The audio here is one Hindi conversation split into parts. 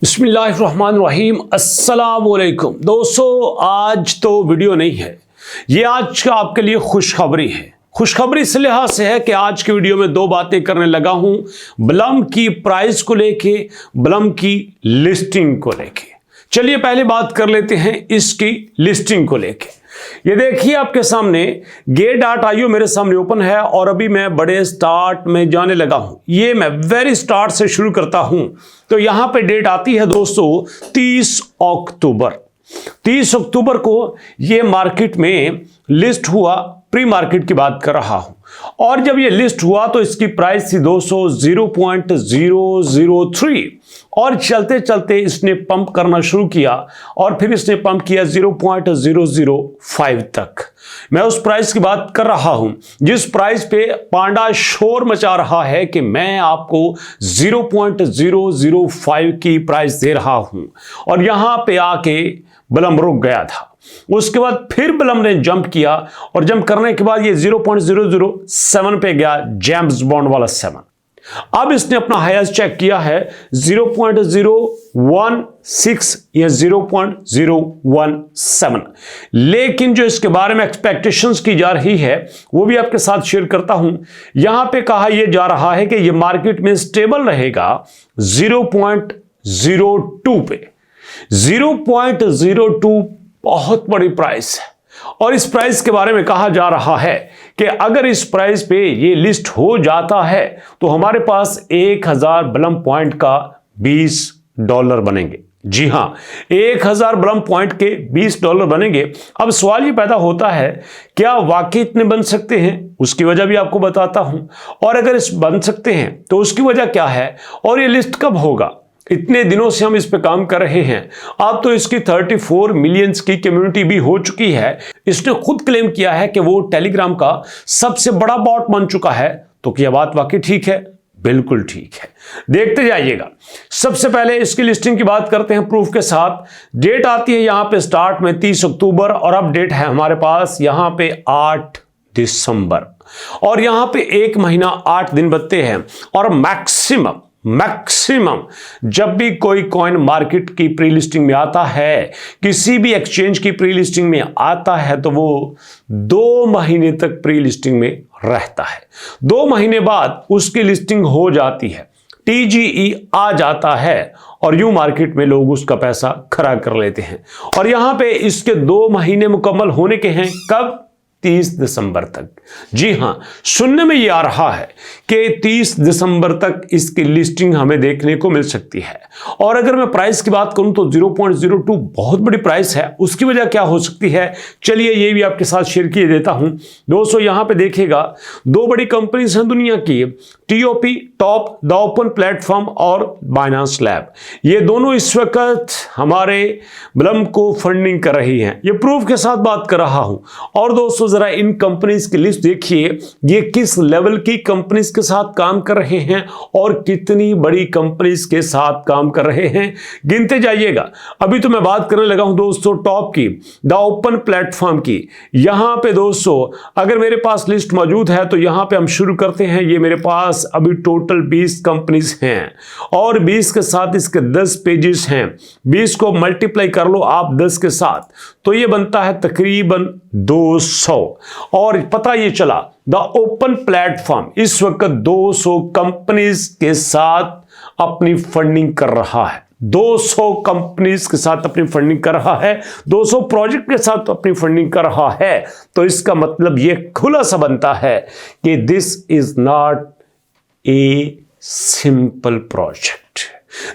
बिस्मिल्लाहिर्रहमानिर्रहीम। अस्सलाम वालेकुम दोस्तों, आज तो वीडियो नहीं है, ये आज का आपके लिए खुशखबरी है। खुशखबरी इस लिहाज से है कि आज की वीडियो में दो बातें करने लगा हूं, ब्लम की प्राइस को लेके, ब्लम की लिस्टिंग को लेके। चलिए पहले बात कर लेते हैं इसकी लिस्टिंग को लेके। ये देखिए आपके सामने Gate.io मेरे सामने ओपन है और अभी मैं बड़े स्टार्ट में जाने लगा हूं। ये मैं वेरी स्टार्ट से शुरू करता हूं तो यहां पे डेट आती है दोस्तों 30 अक्टूबर। 30 अक्टूबर को ये मार्केट में लिस्ट हुआ, प्री मार्केट की बात कर रहा हूं। और जब ये लिस्ट हुआ तो इसकी प्राइस थी दोस्तों 0.003 और चलते चलते इसने पंप करना शुरू किया और फिर इसने पंप किया 0.005 तक। मैं उस प्राइस की बात कर रहा हूं जिस प्राइस पे पांडा शोर मचा रहा है कि मैं आपको 0.005 की प्राइस दे रहा हूं, और यहां पे आके ब्लम रुक गया था। उसके बाद फिर ब्लम ने जंप किया और जंप करने के बाद ये 0.007 पे गया, जेम्स बॉन्ड वाला 7। अब इसने अपना हाईएस्ट चेक किया है 0.016 या 0.017, लेकिन जो इसके बारे में एक्सपेक्टेशंस की जा रही है वो भी आपके साथ शेयर करता हूं। यहां पे कहा यह जा रहा है कि ये मार्केट में स्टेबल रहेगा 0.02 पे। 0.02 बहुत बड़ी प्राइस है और इस प्राइस के बारे में कहा जा रहा है कि अगर इस प्राइस पे ये लिस्ट हो जाता है तो हमारे पास 1000 ब्लम पॉइंट का $20 बनेंगे। जी हां, 1000 ब्लम पॉइंट के $20 बनेंगे। अब सवाल ये पैदा होता है, क्या वाकई इतने बन सकते हैं? उसकी वजह भी आपको बताता हूं, और अगर इस बन सकते हैं तो उसकी वजह क्या है और ये लिस्ट कब होगा। इतने दिनों से हम इस पे काम कर रहे हैं, अब तो इसकी 34 मिलियंस की कम्युनिटी भी हो चुकी है। इसने खुद क्लेम किया है कि वो टेलीग्राम का सबसे बड़ा बॉट बन चुका है। तो क्या बात वाकई ठीक है? बिल्कुल ठीक है, देखते जाइएगा। सबसे पहले इसकी लिस्टिंग की बात करते हैं प्रूफ के साथ। डेट आती है यहां पे स्टार्ट में 30 अक्टूबर और अब डेट है हमारे पास यहां पे 8 दिसंबर, और यहां पे 1 महीना 8 दिन बचते हैं। और मैक्सिमम जब भी कोई कॉइन मार्केट की प्री लिस्टिंग में आता है, किसी भी एक्सचेंज की प्री लिस्टिंग में आता है, तो वो 2 महीने तक प्री लिस्टिंग में रहता है। 2 महीने बाद उसकी लिस्टिंग हो जाती है, TGE आ जाता है और यूं मार्केट में लोग उसका पैसा खड़ा कर लेते हैं। और यहां पे इसके 2 महीने मुकम्मल होने के हैं कब? 30 दिसंबर तक। जी हां, सुनने में यह आ रहा है कि 30 दिसंबर तक इसकी लिस्टिंग हमें देखने को मिल सकती है। और अगर मैं प्राइस की बात करूं तो 0.02 बहुत बड़ी प्राइस है। उसकी वजह क्या हो सकती है, चलिए ये भी आपके साथ शेयर किए देता हूं। दोस्तों यहां पे देखिएगा, 2 बड़ी कंपनीज हैं दुनिया की, TOP top, the open platform और बाइनेंस लैब। ये दोनों इस वक्त हमारे ब्लम को फंडिंग कर रही हैं। ये प्रूफ के साथ बात कर रहा हूं। और दोस्तों जरा इन कंपनीज की लिस्ट देखिए, ये किस लेवल की कंपनीज के साथ काम कर रहे हैं और कितनी बड़ी कंपनीज के साथ काम कर रहे हैं, गिनते जाइएगा। अभी तो मैं बात करने लगा हूं दोस्तों टॉप की, द ओपन प्लेटफॉर्म की। यहां पे दोस्तों अगर मेरे पास लिस्ट मौजूद है तो यहां पे हम शुरू करते हैं। ये मेरे पास अभी टोटल 20 कंपनीज हैं और 20 के साथ इसके 10 पेजेस हैं। 20 को मल्टीप्लाई कर लो आप 10 के साथ तो ये बनता है तकरीबन 200। और पता ये चला द ओपन प्लेटफॉर्म इस वक्त 200 कंपनीज के साथ अपनी फंडिंग कर रहा है। 200 कंपनीज के साथ अपनी फंडिंग कर रहा है, 200 प्रोजेक्ट के साथ अपनी फंडिंग कर रहा है। तो इसका मतलब यह खुलासा बनता है कि this is not a simple project,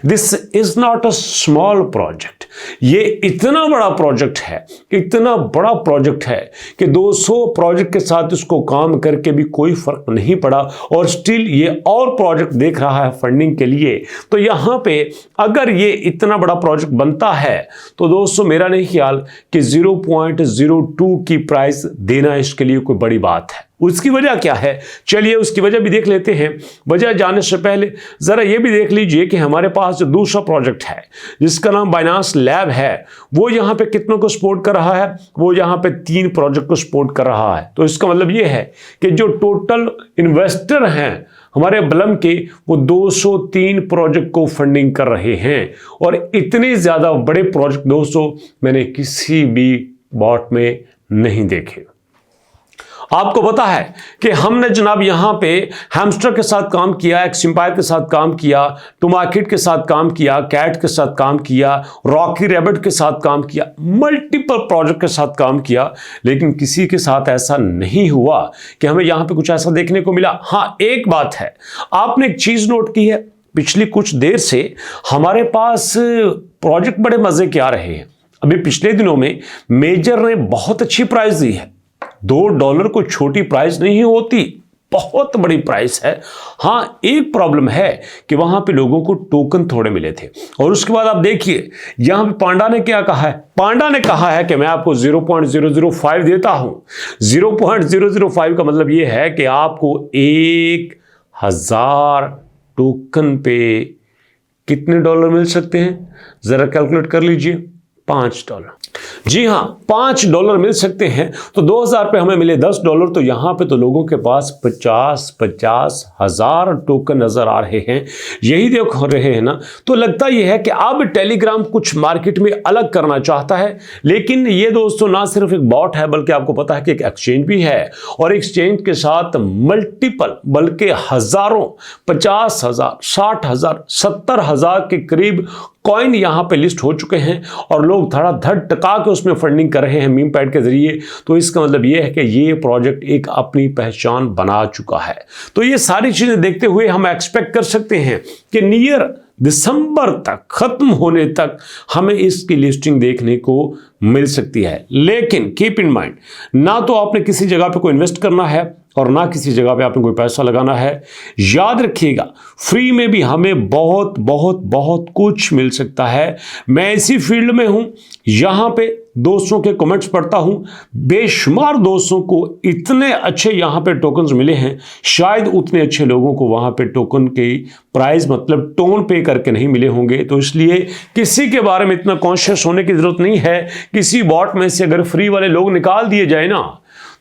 this is not a small project. ये इतना बड़ा प्रोजेक्ट है, इतना बड़ा प्रोजेक्ट है कि 200 प्रोजेक्ट के साथ इसको काम करके भी कोई फर्क नहीं पड़ा और स्टिल ये और प्रोजेक्ट देख रहा है फंडिंग के लिए। तो यहां पे अगर ये इतना बड़ा प्रोजेक्ट बनता है तो दोस्तों मेरा नहीं ख्याल कि 0.02 की प्राइस देना इसके लिए कोई बड़ी बात है। उसकी वजह क्या है, चलिए उसकी वजह भी देख लेते हैं। वजह जानने से पहले जरा ये भी देख लीजिए कि हमारे पास जो दूसरा प्रोजेक्ट है जिसका नाम बाइनेंस लैब है, वो यहाँ पे कितनों को सपोर्ट कर रहा है, वो यहाँ पे 3 प्रोजेक्ट को सपोर्ट कर रहा है। तो इसका मतलब ये है कि जो टोटल इन्वेस्टर हैं हमारे बलम के वो 203 प्रोजेक्ट को फंडिंग कर रहे हैं और इतने ज़्यादा बड़े प्रोजेक्ट दोस्तों मैंने किसी भी बॉट में नहीं देखे। आपको पता है कि हमने जनाब यहां पे हैमस्टर के साथ काम किया, एक्सएम्पायर के साथ काम किया, टूमार्केट के साथ काम किया, कैट के साथ काम किया, रॉकी रैबिट के साथ काम किया, मल्टीपल प्रोजेक्ट के साथ काम किया, लेकिन किसी के साथ ऐसा नहीं हुआ कि हमें यहां पे कुछ ऐसा देखने को मिला। हां, एक बात है, आपने एक चीज नोट की है, पिछली कुछ देर से हमारे पास प्रोजेक्ट बड़े मजे के आ रहे हैं। अभी पिछले दिनों में मेजर ने बहुत अच्छी प्राइस दी है। $2 को छोटी प्राइस नहीं होती, बहुत बड़ी प्राइस है। हां, एक प्रॉब्लम है कि वहां पे लोगों को टोकन थोड़े मिले थे। और उसके बाद आप देखिए यहां पे पांडा ने क्या कहा है। पांडा ने कहा है कि मैं आपको 0.005 देता हूं। 0.005 का मतलब यह है कि आपको 1000 टोकन पे कितने डॉलर मिल सकते हैं, जरा कैलकुलेट कर लीजिए। $5। जी हां, $5 मिल सकते हैं। तो 2000 पे हमें मिले $10, तो यहां पे तो लोगों के पास 50 हजार टोकन नजर आ रहे हैं। यही देख रहे हैं ना, तो लगता यह है कि अब टेलीग्राम कुछ मार्केट में अलग करना चाहता है। लेकिन ये दोस्तों ना सिर्फ एक बॉट है, बल्कि आपको पता है कि एक एक्सचेंज भी है और एक्सचेंज के साथ मल्टीपल बल्कि हजारों 50,000, 60,000, 70,000 के करीब कॉइन यहां पे लिस्ट हो चुके हैं और लोग धड़ाधड़ टका के उसमें फंडिंग कर रहे हैं मीम पैड के जरिए। तो इसका मतलब यह है कि ये प्रोजेक्ट एक अपनी पहचान बना चुका है। तो ये सारी चीजें देखते हुए हम एक्सपेक्ट कर सकते हैं कि नियर दिसंबर तक, खत्म होने तक हमें इसकी लिस्टिंग देखने को मिल सकती है। लेकिन कीप इन माइंड, ना तो आपने किसी जगह पे कोई इन्वेस्ट करना है और ना किसी जगह पे आपने कोई पैसा लगाना है। याद रखिएगा, फ्री में भी हमें बहुत बहुत बहुत कुछ मिल सकता है। मैं इसी फील्ड में हूं, यहां पे दोस्तों के कमेंट्स पढ़ता हूं, बेशुमार दोस्तों को इतने अच्छे यहां पे टोकन्स मिले हैं, शायद उतने अच्छे लोगों को वहां पे टोकन की प्राइस मतलब टोन पे करके नहीं मिले होंगे। तो इसलिए किसी के बारे में इतना कॉन्शियस होने की जरूरत नहीं है। किसी बॉट में से अगर फ्री वाले लोग निकाल दिए जाए ना,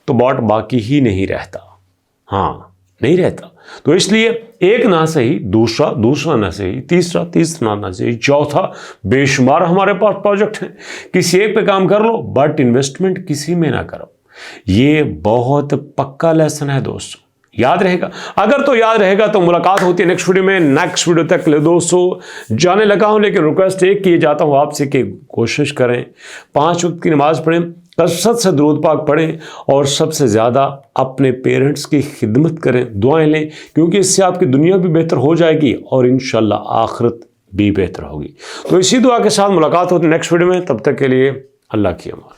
तो बॉट बाकी ही नहीं रहता। हां, नहीं रहता। तो इसलिए एक ना सही, दूसरा ना सही, तीसरा ना सही, चौथा, बेशुमार हमारे पास प्रोजेक्ट हैं। किसी एक पे काम कर लो, बट इन्वेस्टमेंट किसी में ना करो। ये बहुत पक्का लेसन है दोस्तों, याद रहेगा। अगर तो याद रहेगा तो मुलाकात होती है नेक्स्ट वीडियो में। नेक्स्ट वीडियो तक ले दोस्तों जाने लगा हूं, लेकिन रिक्वेस्ट एक किए जाता हूं आपसे कि कोशिश करें 5 वक्त की नमाज पढ़ें, कसरत से दुरूद पाक पढ़ें और सबसे ज़्यादा अपने पेरेंट्स की खिदमत करें, दुआएं लें, क्योंकि इससे आपकी दुनिया भी बेहतर हो जाएगी और इंशाल्लाह आखिरत भी बेहतर होगी। तो इसी दुआ के साथ मुलाकात होती है नेक्स्ट वीडियो में। तब तक के लिए अल्लाह की अमान।